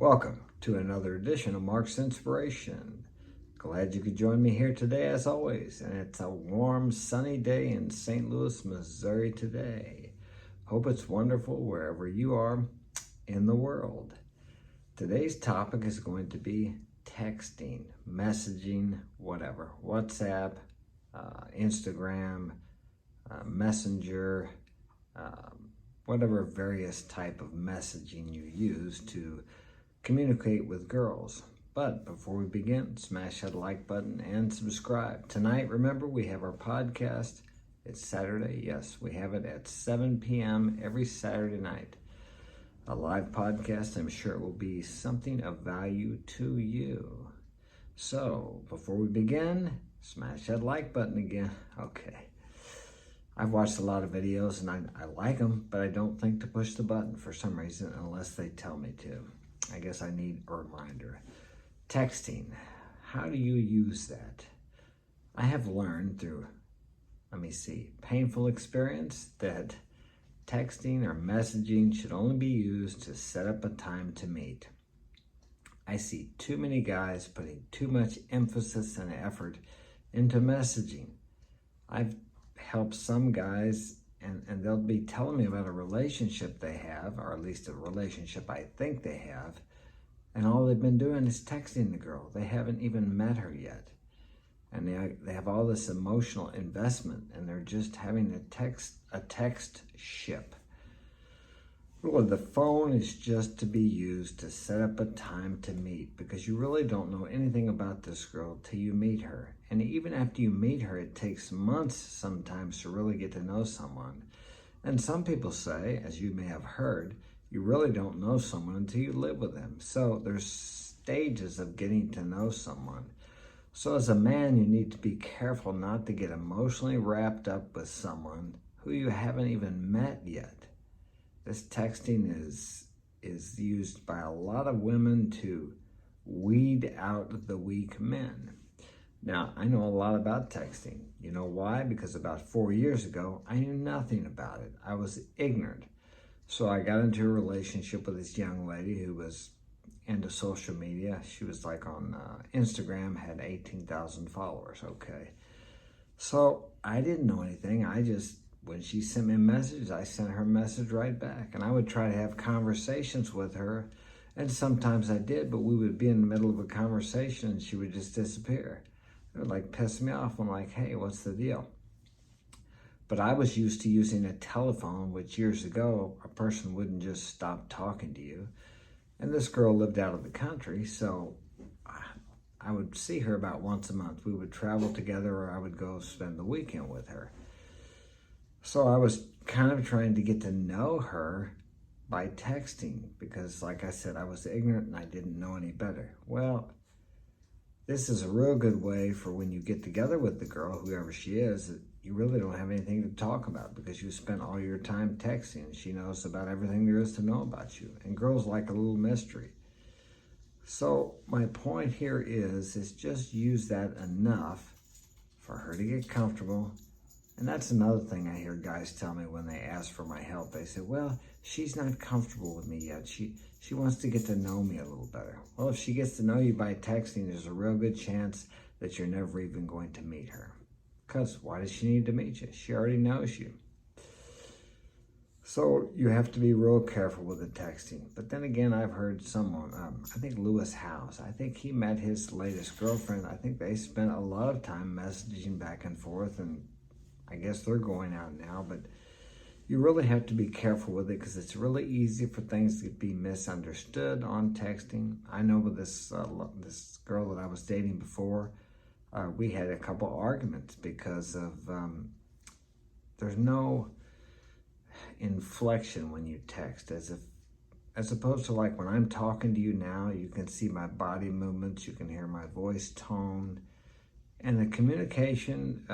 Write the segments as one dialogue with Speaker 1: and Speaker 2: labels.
Speaker 1: Welcome to another edition of Mark's Inspiration. Glad you could join me here today as always, and it's a warm sunny day in St. Louis, Missouri today. Hope it's wonderful wherever you are in the world. Today's topic is going to be texting, messaging, whatever, WhatsApp, Instagram, Messenger, whatever various type of messaging you use to communicate with girls. But before we begin, smash that like button and subscribe. Tonight, remember, we have our podcast. It's Saturday. Yes, we have it at 7 p.m. every Saturday night. A live podcast. I'm sure it will be something of value to you. So, before we begin, smash that like button again. Okay. I've watched a lot of videos and I like them, but I don't think to push the button for some reason unless they tell me to. I guess I need a reminder. Texting. How do you use that? I have learned through, painful experience that texting or messaging should only be used to set up a time to meet. I see too many guys putting too much emphasis and effort into messaging. I've helped some guys and they'll be telling me about a relationship they have, or at least a relationship I think they have, and all they've been doing is texting the girl. They haven't even met her yet. And they have all this emotional investment, and they're just having a text ship. Really, the phone is just to be used to set up a time to meet, because you really don't know anything about this girl till you meet her. And even after you meet her, it takes months sometimes to really get to know someone. And some people say, as you may have heard, you really don't know someone until you live with them. So there's stages of getting to know someone. So as a man, you need to be careful not to get emotionally wrapped up with someone who you haven't even met yet. This texting is used by a lot of women to weed out the weak men. Now, I know a lot about texting. You know why? Because about 4 years ago, I knew nothing about it. I was ignorant. So I got into a relationship with this young lady who was into social media. She was like on Instagram, had 18,000 followers, okay. So I didn't know anything. When she sent me a message, I sent her a message right back. And I would try to have conversations with her. And sometimes I did, but we would be in the middle of a conversation and she would just disappear. It would like piss me off. I'm like, hey, what's the deal? But I was used to using a telephone, which years ago, a person wouldn't just stop talking to you. And this girl lived out of the country, so I would see her about once a month. We would travel together, or I would go spend the weekend with her. So I was kind of trying to get to know her by texting because, like I said, I was ignorant and I didn't know any better. Well, this is a real good way for when you get together with the girl, whoever she is, that you really don't have anything to talk about because you spent all your time texting. She knows about everything there is to know about you. And girls like a little mystery. So my point here is just use that enough for her to get comfortable. And that's another thing I hear guys tell me when they ask for my help. They say, well, she's not comfortable with me yet. She wants to get to know me a little better. Well, if she gets to know you by texting, there's a real good chance that you're never even going to meet her. Because why does she need to meet you? She already knows you. So you have to be real careful with the texting. But then again, I've heard someone, I think Lewis House, I think he met his latest girlfriend. I think they spent a lot of time messaging back and forth, and I guess they're going out now, but you really have to be careful with it because it's really easy for things to be misunderstood on texting. I know with this girl that I was dating before, we had a couple arguments because of there's no inflection when you text, as opposed to like when I'm talking to you now, you can see my body movements, you can hear my voice tone, and the communication,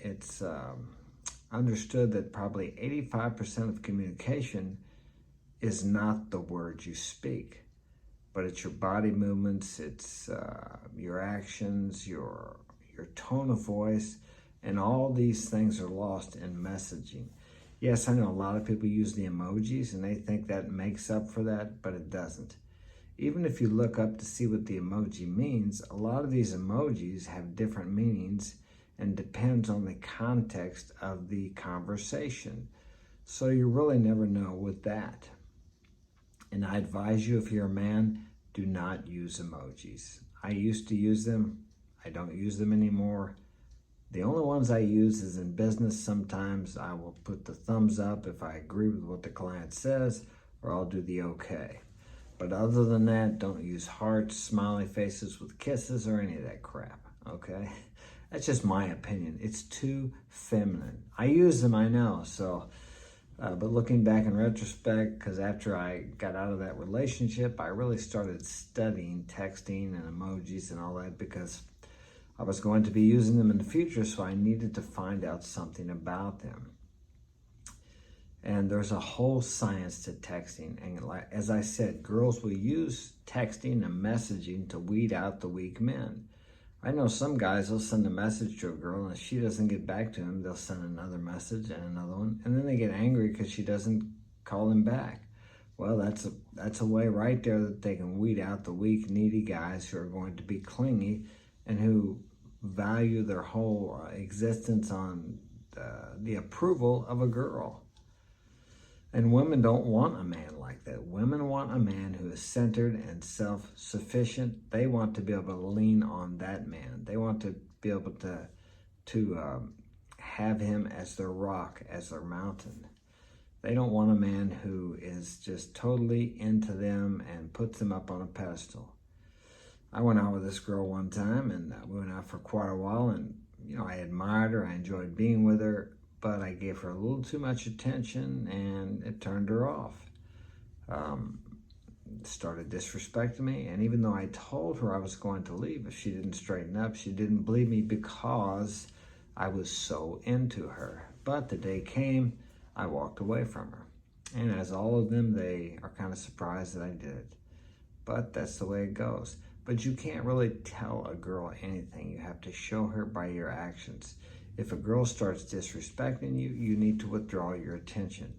Speaker 1: it's understood that probably 85% of communication is not the words you speak, but it's your body movements, it's your actions, your tone of voice, and all these things are lost in messaging. Yes, I know a lot of people use the emojis and they think that makes up for that, but it doesn't. Even if you look up to see what the emoji means, a lot of these emojis have different meanings and depends on the context of the conversation. So you really never know with that. And I advise you, if you're a man, do not use emojis. I used to use them. I don't use them anymore. The only ones I use is in business. Sometimes I will put the thumbs up if I agree with what the client says, or I'll do the okay. But other than that, don't use hearts, smiley faces with kisses, or any of that crap, okay? That's just my opinion. It's too feminine. I use them, I know, so, but looking back in retrospect, because after I got out of that relationship, I really started studying texting and emojis and all that because I was going to be using them in the future, so I needed to find out something about them. And there's a whole science to texting. And as I said, girls will use texting and messaging to weed out the weak men. I know some guys will send a message to a girl, and if she doesn't get back to him, they'll send another message and another one. And then they get angry because she doesn't call him back. Well, that's a way right there that they can weed out the weak, needy guys who are going to be clingy and who value their whole existence on the approval of a girl. And women don't want a man like that. Women want a man who is centered and self-sufficient. They want to be able to lean on that man. They want to be able to have him as their rock, as their mountain. They don't want a man who is just totally into them and puts them up on a pedestal. I went out with this girl one time, and we went out for quite a while, and I admired her, I enjoyed being with her, but I gave her a little too much attention, and it turned her off. Started disrespecting me, and even though I told her I was going to leave if she didn't straighten up, she didn't believe me because I was so into her. But the day came, I walked away from her. And as all of them, they are kind of surprised that I did it. But that's the way it goes. But you can't really tell a girl anything. You have to show her by your actions. If a girl starts disrespecting you, you need to withdraw your attention.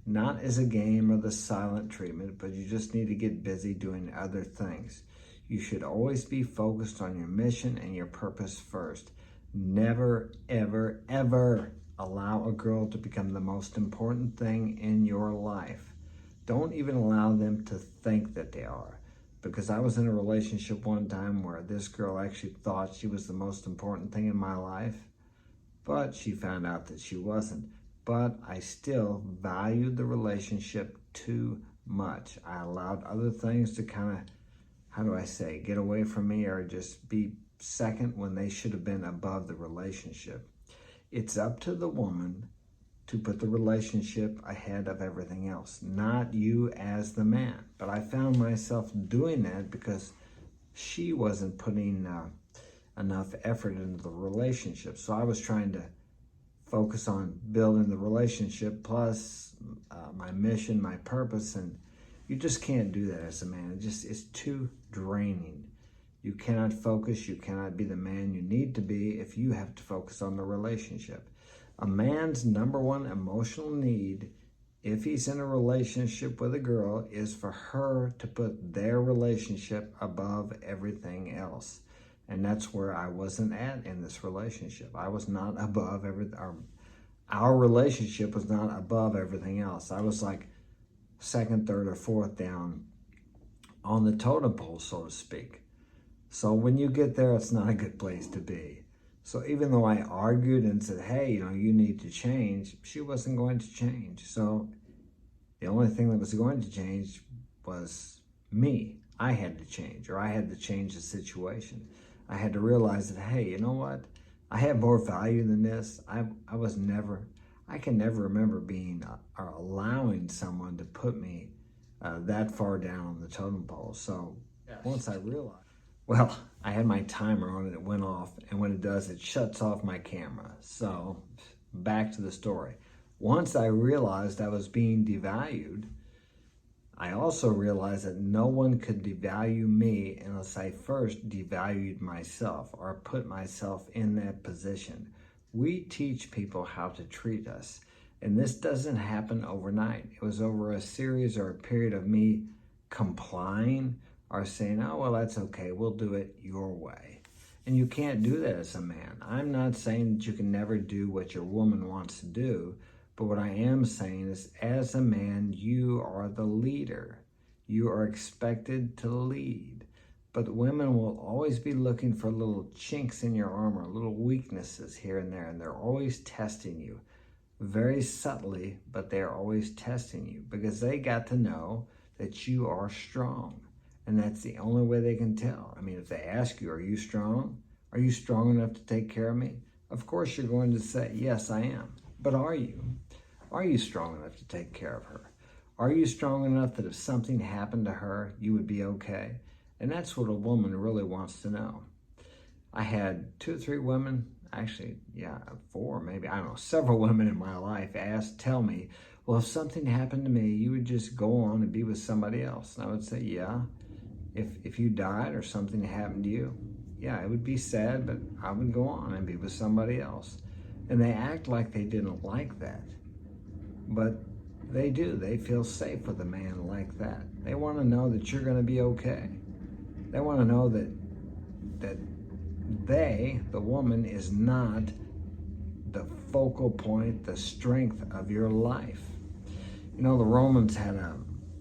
Speaker 1: Not as a game or the silent treatment, but you just need to get busy doing other things. You should always be focused on your mission and your purpose first. Never, ever, ever allow a girl to become the most important thing in your life. Don't even allow them to think that they are. Because I was in a relationship one time where this girl actually thought she was the most important thing in my life, but she found out that she wasn't. But I still valued the relationship too much. I allowed other things to kind of, get away from me or just be second when they should have been above the relationship. It's up to the woman to put the relationship ahead of everything else, not you as the man. But I found myself doing that because she wasn't putting enough effort into the relationship. So I was trying to focus on building the relationship plus my mission, my purpose, and you just can't do that as a man. It's too draining. You cannot focus, you cannot be the man you need to be if you have to focus on the relationship. A man's number one emotional need, if he's in a relationship with a girl, is for her to put their relationship above everything else. And that's where I wasn't at in this relationship. I was not above everything. Our relationship was not above everything else. I was like second, third, or fourth down on the totem pole, so to speak. So when you get there, it's not a good place to be. So even though I argued and said, hey, you need to change, she wasn't going to change. So the only thing that was going to change was me. I had to change, or I had to change the situation. I had to realize that, hey, you know what? I have more value than this. I can never remember being or allowing someone to put me that far down on the totem pole. So once I realized, well, I had my timer on it, it went off, and when it does, it shuts off my camera. So back to the story. Once I realized I was being devalued, I also realized that no one could devalue me unless I first devalued myself or put myself in that position. We teach people how to treat us, and this doesn't happen overnight. It was over a series or a period of me complying are saying, oh, well, that's okay, we'll do it your way. And you can't do that as a man. I'm not saying that you can never do what your woman wants to do, but what I am saying is, as a man, you are the leader. You are expected to lead. But women will always be looking for little chinks in your armor, little weaknesses here and there, and they're always testing you. Very subtly, but they're always testing you because they got to know that you are strong. And that's the only way they can tell. I mean, if they ask you, are you strong? Are you strong enough to take care of me? Of course you're going to say, yes, I am. But are you? Are you strong enough to take care of her? Are you strong enough that if something happened to her, you would be okay? And that's what a woman really wants to know. I had 2 or 3 women, actually, 4 maybe, I don't know, several women in my life tell me, well, if something happened to me, you would just go on and be with somebody else. And I would say, yeah, if you died or something happened to you, yeah, it would be sad, but I would go on and be with somebody else. And they act like they didn't like that. But they do. They feel safe with a man like that. They want to know that you're going to be okay. They want to know that the woman, is not the focal point, the strength of your life. You know, the Romans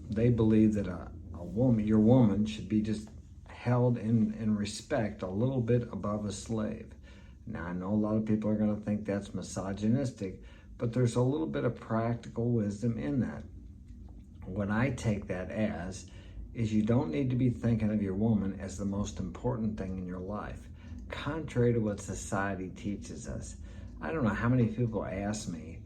Speaker 1: they believed that your woman should be just held in respect a little bit above a slave. Now, I know a lot of people are going to think that's misogynistic, but there's a little bit of practical wisdom in that. What I take that as is you don't need to be thinking of your woman as the most important thing in your life, contrary to what society teaches us. I don't know how many people asked me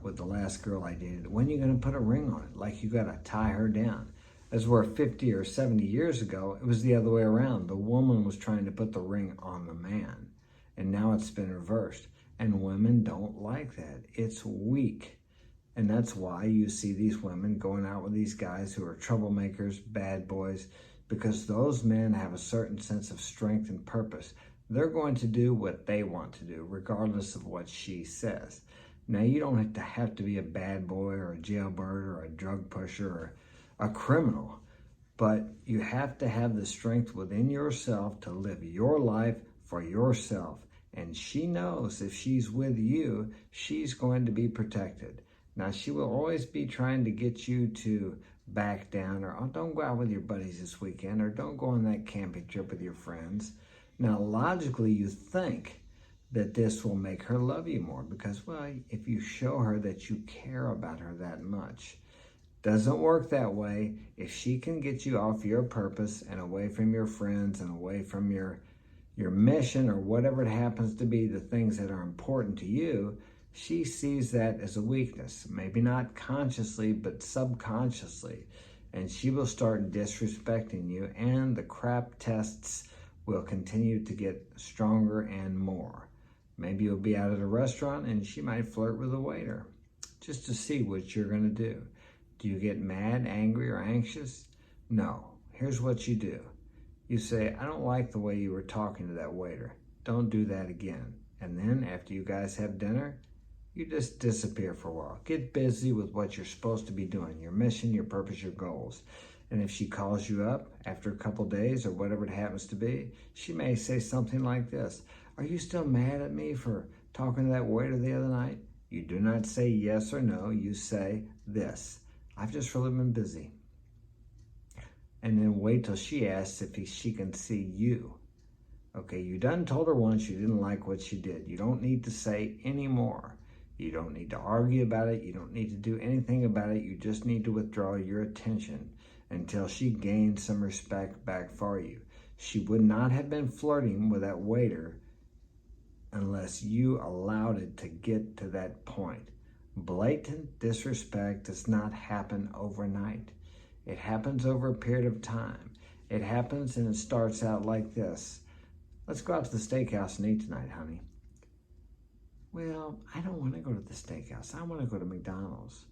Speaker 1: with the last girl I dated, when are you going to put a ring on it? Like you got to tie her down. As where 50 or 70 years ago, it was the other way around. The woman was trying to put the ring on the man. And now it's been reversed. And women don't like that. It's weak. And that's why you see these women going out with these guys who are troublemakers, bad boys, because those men have a certain sense of strength and purpose. They're going to do what they want to do, regardless of what she says. Now, you don't have to be a bad boy or a jailbird or a drug pusher or a criminal, but you have to have the strength within yourself to live your life for yourself. And she knows if she's with you, she's going to be protected. Now, she will always be trying to get you to back down, or, oh, don't go out with your buddies this weekend, or don't go on that camping trip with your friends. Now, logically, you think that this will make her love you more because, well, if you show her that you care about her that much. Doesn't work that way. If she can get you off your purpose and away from your friends and away from your mission or whatever it happens to be, the things that are important to you, she sees that as a weakness. Maybe not consciously, but subconsciously. And she will start disrespecting you, and the crap tests will continue to get stronger and more. Maybe you'll be out at a restaurant and she might flirt with a waiter just to see what you're going to do. Do you get mad, angry, or anxious? No. Here's what you do. You say, I don't like the way you were talking to that waiter. Don't do that again. And then after you guys have dinner, you just disappear for a while. Get busy with what you're supposed to be doing, your mission, your purpose, your goals. And if she calls you up after a couple days or whatever it happens to be, she may say something like this. Are you still mad at me for talking to that waiter the other night? You do not say yes or no. You say this. I've just really been busy. And then wait till she asks if she can see you. Okay, you done told her once you didn't like what she did. You don't need to say any more. You don't need to argue about it. You don't need to do anything about it. You just need to withdraw your attention until she gains some respect back for you. She would not have been flirting with that waiter unless you allowed it to get to that point. Blatant disrespect does not happen overnight. It happens over a period of time. It happens and it starts out like this. Let's go out to the steakhouse and eat tonight, honey. Well, I don't want to go to the steakhouse. I want to go to McDonald's.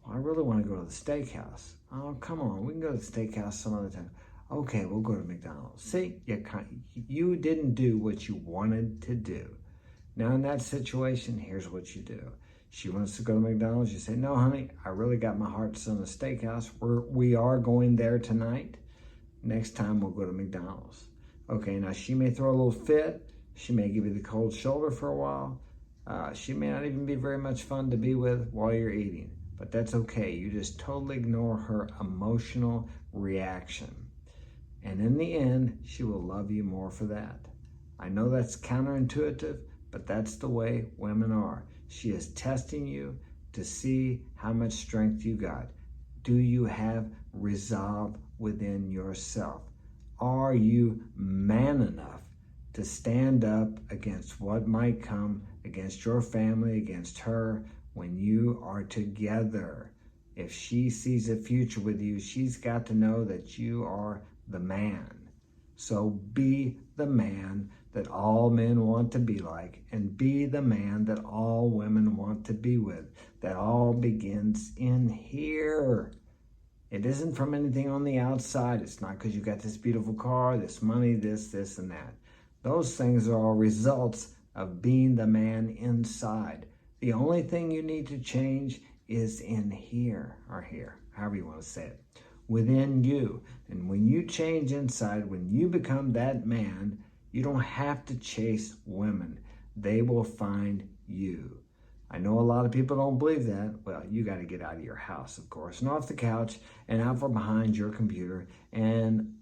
Speaker 1: Well, I really want to go to the steakhouse. Oh, come on. We can go to the steakhouse some other time. Okay, we'll go to McDonald's. See, you didn't do what you wanted to do. Now, in that situation, here's what you do. She wants to go to McDonald's. You say, no, honey, I really got my heart set on the steakhouse. We are going there tonight. Next time we'll go to McDonald's. Okay, now she may throw a little fit. She may give you the cold shoulder for a while. She may not even be very much fun to be with while you're eating, but that's okay. You just totally ignore her emotional reaction. And in the end, she will love you more for that. I know that's counterintuitive, but that's the way women are. She is testing you to see how much strength you got. Do you have resolve within yourself? Are you man enough to stand up against what might come against your family, against her, when you are together? If she sees a future with you, she's got to know that you are the man. So be the man that all men want to be like, and be the man that all women want to be with. That all begins in here. It isn't from anything on the outside. It's not because you got this beautiful car, this money, this, and that. Those things are all results of being the man inside. The only thing you need to change is in here, or here, however you want to say it, within you. And when you change inside, when you become that man, you don't have to chase women. They will find you. I know a lot of people don't believe that. Well, you got to get out of your house, of course, and off the couch and out from behind your computer and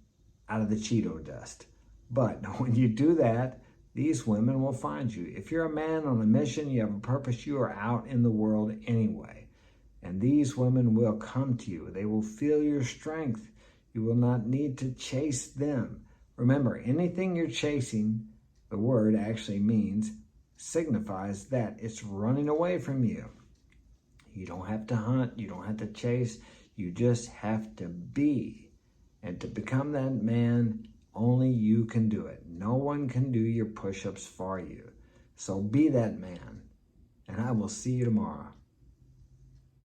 Speaker 1: out of the Cheeto dust. But when you do that, these women will find you. If you're a man on a mission, you have a purpose, you are out in the world anyway. And these women will come to you. They will feel your strength. You will not need to chase them. Remember, anything you're chasing, the word actually signifies that it's running away from you. You don't have to hunt. You don't have to chase. You just have to be. And to become that man, only you can do it. No one can do your push-ups for you. So be that man. And I will see you tomorrow.